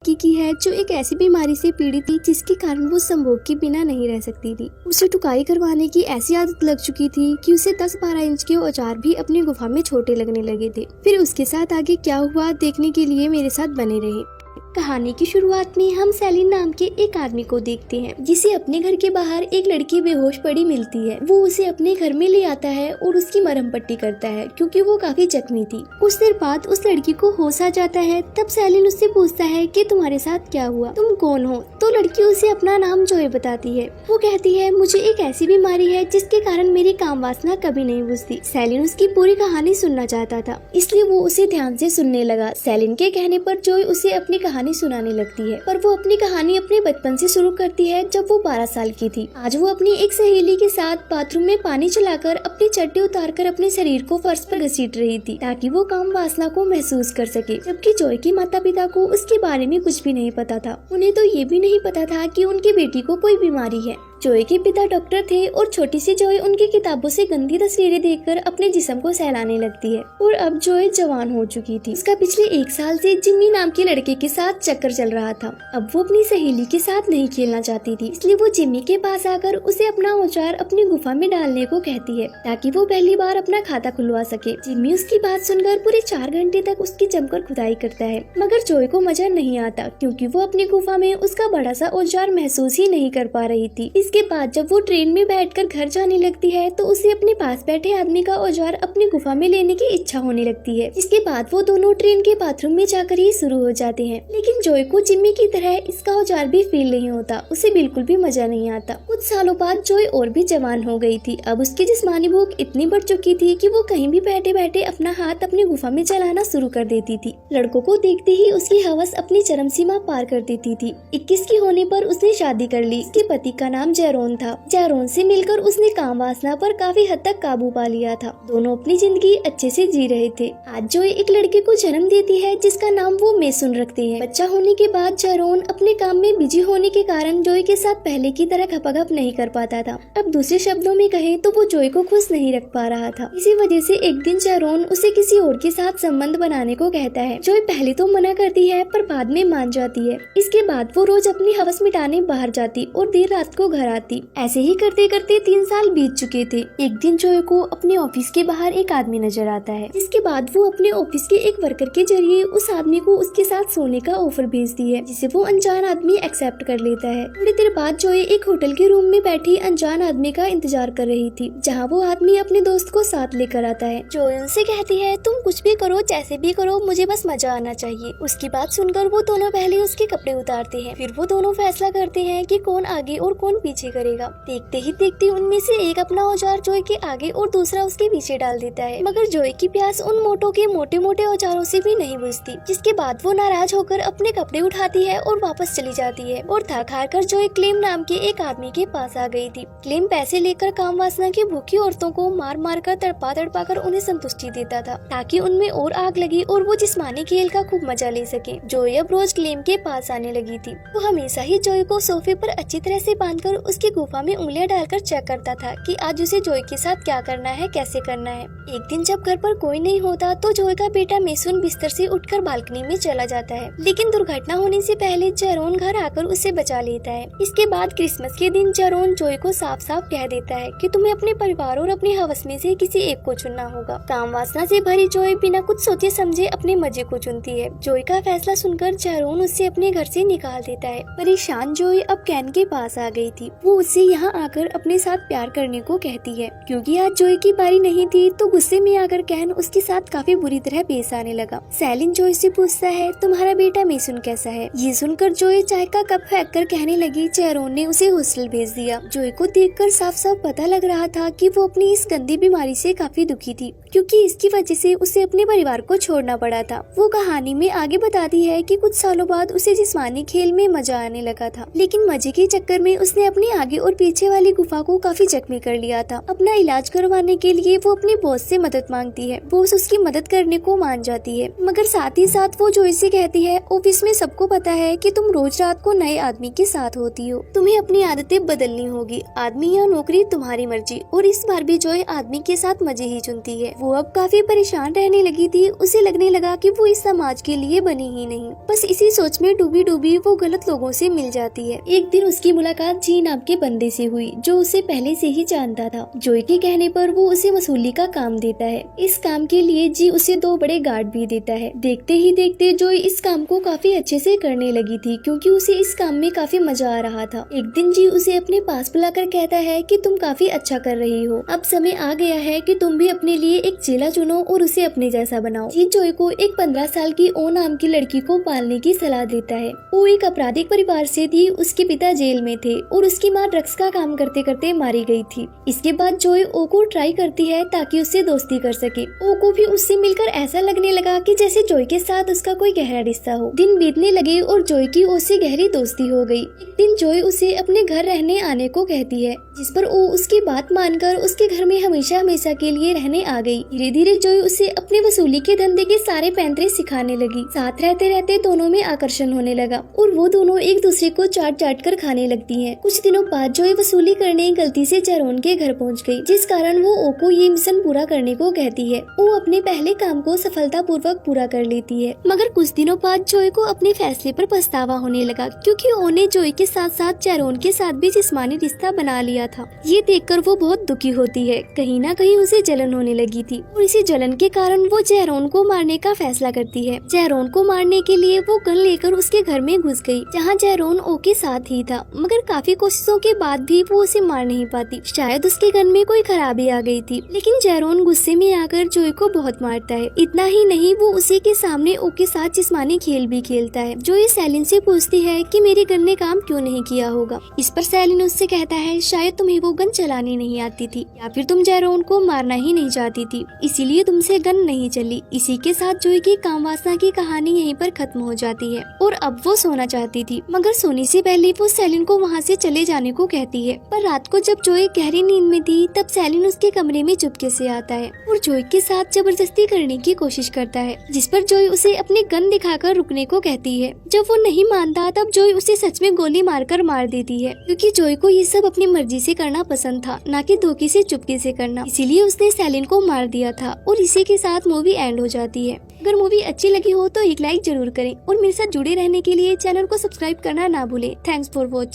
लड़की की है जो एक ऐसी बीमारी से पीड़ित थी जिसके कारण वो संभोग के बिना नहीं रह सकती थी। उसे टुकाई करवाने की ऐसी आदत लग चुकी थी कि उसे 10-12 इंच के औजार भी अपनी गुफा में छोटे लगने लगे थे। फिर उसके साथ आगे क्या हुआ देखने के लिए मेरे साथ बने रहे। कहानी की शुरुआत में हम सेलिन नाम के एक आदमी को देखते हैं जिसे अपने घर के बाहर एक लड़की बेहोश पड़ी मिलती है। वो उसे अपने घर में ले आता है और उसकी मरहम पट्टी करता है क्योंकि वो काफी जख्मी थी। कुछ देर बाद उस लड़की को होश आ जाता है। तब सेलिन उससे पूछता है कि तुम्हारे साथ क्या हुआ, तुम कौन हो। तो लड़की उसे अपना नाम जॉय बताती है। वो कहती है मुझे एक ऐसी बीमारी है जिसके कारण मेरी काम वासना कभी नहीं बुझती। सेलिन उसकी पूरी कहानी सुनना चाहता था इसलिए वो उसे ध्यान से सुनने लगा। सेलिन के कहने पर जॉय उसे अपनी कहानी सुनाने लगती है, पर वो अपनी कहानी अपने बचपन से शुरू करती है जब वो 12 साल की थी। आज वो अपनी एक सहेली के साथ बाथरूम में पानी चलाकर अपनी चड्डी उतारकर अपने शरीर को फर्श पर घसीट रही थी ताकि वो काम वासना को महसूस कर सके। जबकि जॉय के माता पिता को उसके बारे में कुछ भी नहीं पता था। उन्हें तो ये भी नहीं पता था कि उनकी बेटी को कोई बीमारी है। जॉय के पिता डॉक्टर थे और छोटी सी जॉय उनकी किताबों से गंदी तस्वीरें देखकर अपने जिस्म को सहलाने लगती है। और अब जॉय जवान हो चुकी थी। उसका पिछले 1 साल से जिम्मी नाम के लड़के के साथ चक्कर चल रहा था। अब वो अपनी सहेली के साथ नहीं खेलना चाहती थी इसलिए वो जिम्मी के पास आकर उसे अपना औजार अपनी गुफा में डालने को कहती है ताकि वो पहली बार अपना खाता खुलवा सके। जिम्मी उसकी बात सुनकर पूरे 4 घंटे तक उसकी जमकर खुदाई करता है, मगर जॉय को मजा नहीं आता क्योंकि वो अपनी गुफा में उसका बड़ा सा औजार महसूस ही नहीं कर पा रही थी। इसके बाद जब वो ट्रेन में बैठकर घर जाने लगती है तो उसे अपने पास बैठे आदमी का औजार अपनी गुफा में लेने की इच्छा होने लगती है। इसके बाद वो दोनों ट्रेन के बाथरूम में जाकर ही शुरू हो जाते हैं। लेकिन जॉय को जिम्मी की तरह इसका औजार भी फील नहीं होता, उसे बिल्कुल भी मजा नहीं आता। कुछ सालों बाद जॉय और भी जवान हो गई थी। अब उसकी जिस्मानी भूख इतनी बढ़ चुकी थी कि वो कहीं भी बैठे बैठे अपना हाथ अपनी गुफा में चलाना शुरू कर देती थी। लड़कों को देखते ही उसकी हवस अपनी चरम सीमा पार कर देती थी। 21 की होने पर उसने शादी कर ली। उसके पति का नाम जेरोन था। जेरोन से मिलकर उसने काम वासना पर काफी हद तक काबू पा लिया था। दोनों अपनी जिंदगी अच्छे से जी रहे थे। आज जॉय एक लड़के को जन्म देती है जिसका नाम वो मेसन रखते हैं। बच्चा होने के बाद जेरोन अपने काम में बिजी होने के कारण जॉय के साथ पहले की तरह खपाखप नहीं कर पाता था। अब दूसरे शब्दों में कहें तो वो जॉय को खुश नहीं रख पा रहा था। इसी वजह से एक दिन जेरोन उसे किसी और के साथ संबंध बनाने को कहता है। जॉय पहले तो मना करती है पर बाद में मान जाती है। इसके बाद वो रोज अपनी हवस मिटाने बाहर जाती और देर रात को घर आती। ऐसे ही करते करते 3 साल बीत चुके थे। एक दिन जॉय को अपने ऑफिस के बाहर एक आदमी नजर आता है, जिसके बाद वो अपने ऑफिस के एक वर्कर के जरिए उस आदमी को उसके साथ सोने का ऑफर भेजती है, जिसे वो अनजान आदमी एक्सेप्ट कर लेता है। थोड़ी देर बाद जॉय एक होटल के रूम में बैठी अनजान आदमी का इंतजार कर रही थी, जहाँ वो आदमी अपने दोस्त को साथ लेकर आता है। जॉय उनसे कहती है तुम कुछ भी करो, जैसे भी करो, मुझे बस मजा आना चाहिए। उसकी बात सुनकर वो दोनों पहले उसके कपड़े उतारते हैं, फिर वो दोनों फैसला करते हैं कि कौन आगे और कौन पीछे करेगा। देखते ही देखते उनमें से एक अपना औजार जॉय के आगे और दूसरा उसके पीछे डाल देता है, मगर जॉय की प्यास उन मोटों के मोटे मोटे औजारों से भी नहीं बुझती। जिसके बाद वो नाराज होकर अपने कपड़े उठाती है और वापस चली जाती है। और थक हार कर जॉय क्लेम नाम के एक आदमी के पास आ गई थी। क्लेम पैसे लेकर काम वासना की भूखी औरतों को मार मार कर तड़पा तड़पा कर उन्हें संतुष्टि देता था, ताकि उनमें और आग लगी और वो जिस्मानी खेल का खूब मजा ले सके। जॉय अब रोज क्लेम के पास आने लगी थी। वो हमेशा ही जॉय को सोफे पर अच्छी तरह से बांधकर उसकी गुफा में उंगलियां डालकर चेक करता था कि आज उसे जॉय के साथ क्या करना है, कैसे करना है। एक दिन जब घर पर कोई नहीं होता तो जॉय का बेटा मेसन बिस्तर से उठकर बालकनी में चला जाता है, लेकिन दुर्घटना होने से पहले जेरोन घर आकर उसे बचा लेता है। इसके बाद क्रिसमस के दिन जेरोन जॉय को साफ साफ कह देता है कि तुम्हें अपने परिवार और अपनी हवस में से किसी एक को चुनना होगा। काम वासना से भरी जॉय बिना कुछ सोचे समझे अपने मजे को चुनती है। जॉय का फैसला सुनकर जेरोन उसे अपने घर से निकाल देता है। परेशान जॉय अब कैन के पास आ गई थी। वो उससे यहाँ आकर अपने साथ प्यार करने को कहती है। क्योंकि आज जॉय की बारी नहीं थी तो गुस्से में आकर कैन उसके साथ काफी बुरी तरह पेश आने लगा। सेलिन जॉय से पूछता है तुम्हारा बेटा मेसन कैसा है। ये सुनकर जॉय चाय का कप फेंक कर कहने लगी जेरोन ने उसे हॉस्टल भेज दिया। जॉय को देखकर साफ साफ पता लग रहा था कि वो अपनी इस गंदी बीमारी से काफी दुखी थी, क्योंकि इसकी वजह से उसे अपने परिवार को छोड़ना पड़ा था। वो कहानी में आगे बताती है कि कुछ सालों बाद उसे जिस्मानी खेल में मजा आने लगा था, लेकिन मजे के चक्कर में उसने अपने अपने आगे और पीछे वाली गुफा को काफी जख्मी कर लिया था। अपना इलाज करवाने के लिए वो अपने बॉस से मदद मांगती है। बॉस उसकी मदद करने को मान जाती है, मगर साथ ही साथ वो जॉय से कहती है, ऑफिस में सबको पता है कि तुम रोज रात को नए आदमी के साथ होती हो, तुम्हें अपनी आदतें बदलनी होगी, आदमी या नौकरी तुम्हारी मर्जी। और इस बार भी जॉय आदमी के साथ मजे ही चुनती है। वो अब काफी परेशान रहने लगी थी। उसे लगने लगा कि वो इस समाज के लिए बनी ही नहीं। बस इसी सोच में डूबी डूबी वो गलत लोगों से मिल जाती है। एक दिन उसकी मुलाकात जी नाम के बंदे से हुई, जो उसे पहले से ही जानता था। जॉय के कहने पर वो उसे वसूली का काम देता है। इस काम के लिए जी उसे 2 बड़े गार्ड भी देता है। देखते ही देखते जॉय इस काम को काफी अच्छे से करने लगी थी, क्योंकि उसे इस काम में काफी मजा आ रहा था। एक दिन जी उसे अपने पास बुलाकर कहता है कि तुम काफी अच्छा कर रही हो, अब समय आ गया है कि तुम भी अपने लिए एक चेला चुनो और उसे अपने जैसा बनाओ। जी जॉय को एक 15 साल की ओ नाम की लड़की को पालने की सलाह देता है। वो एक आपराधिक परिवार से थी, उसके पिता जेल में थे और उसकी माँ ड्रग्स का काम करते करते मारी गई थी। इसके बाद जॉय ओ को ट्राई करती है ताकि उससे दोस्ती कर सके। ओ को भी उससे मिलकर ऐसा लगने लगा कि जैसे जॉय के साथ उसका कोई गहरा रिश्ता हो। दिन बीतने लगे और जॉय की ओ से गहरी दोस्ती हो गई। एक दिन जॉय उसे अपने घर रहने आने को कहती है, जिस पर ओ उसकी बात मानकर उसके घर में हमेशा हमेशा के लिए रहने आ गई। धीरे धीरे जॉय उसे अपने वसूली के धंधे के सारे पैंतरे सिखाने लगी। साथ रहते रहते दोनों में आकर्षण होने लगा और वो दोनों एक दूसरे को चाट चाट कर खाने लगती हैं। कुछ दिनों बाद जॉय वसूली करने गलती से जेरोन के घर पहुंच गई, जिस कारण वो ओ को ये मिशन पूरा करने को कहती है। वो अपने पहले काम को सफलतापूर्वक पूरा कर लेती है, मगर कुछ दिनों बाद जॉय को अपने फैसले पर पछतावा होने लगा, क्योंकि ओ ने जॉय के साथ साथ जेरोन के साथ भी जिस्मानी रिश्ता बना लिया था। ये देखकर वो बहुत दुखी होती है। कहीं ना कहीं उसे जलन होने लगी थी और इसी जलन के कारण वो जेरोन को मारने का फैसला करती है। जेरोन को मारने के लिए वो गन लेकर उसके घर में घुस गई, जहाँ जेरोन ओ के साथ ही था, मगर काफी कोशिशों के बाद भी वो उसे मार नहीं पाती। शायद उसके गन में कोई खराबी आ गई थी, लेकिन जेरोन गुस्से में आकर जॉय को बहुत मारता है। इतना ही नहीं, वो उसी के सामने ओ के साथ जिस्मानी खेल भी खेलता है। जॉय सेलिन से पूछती है कि मेरे गन ने काम क्यों नहीं किया होगा। इस पर सेलिन उससे कहता है, शायद तुम्हें वो गन चलानी नहीं आती थी, या फिर तुम जेरोन को मारना ही नहीं चाहती थी, इसीलिए तुमसे गन नहीं चली। इसी के साथ जॉय की काम वासना की कहानी यहीं पर खत्म हो जाती है और अब वो सोना चाहती थी, मगर सोने से पहले वो सेलिन को वहाँ से चले जाने को कहती है। पर रात को जब जॉय गहरी नींद में थी, तब सेलिन उसके कमरे में चुपके से आता है और जॉय के साथ जबरदस्ती करने की कोशिश करता है, जिस पर जॉय उसे अपनी गन दिखाकर रुकने को कहती है। जब वो नहीं मानता, तब जॉय उसे सच में गोली मारकर मार देती है, क्योंकि जॉय को ये सब अपनी मर्जी से करना पसंद था, न कि धोखे से चुपके से करना। इसीलिए उसने सेलिन को मार दिया था और इसी के साथ मूवी एंड हो जाती है। अगर मूवी अच्छी लगी हो तो एक लाइक जरूर करें और मेरे साथ जुड़े रहने के लिए चैनल को सब्सक्राइब करना ना भूलें। Thanks for watching.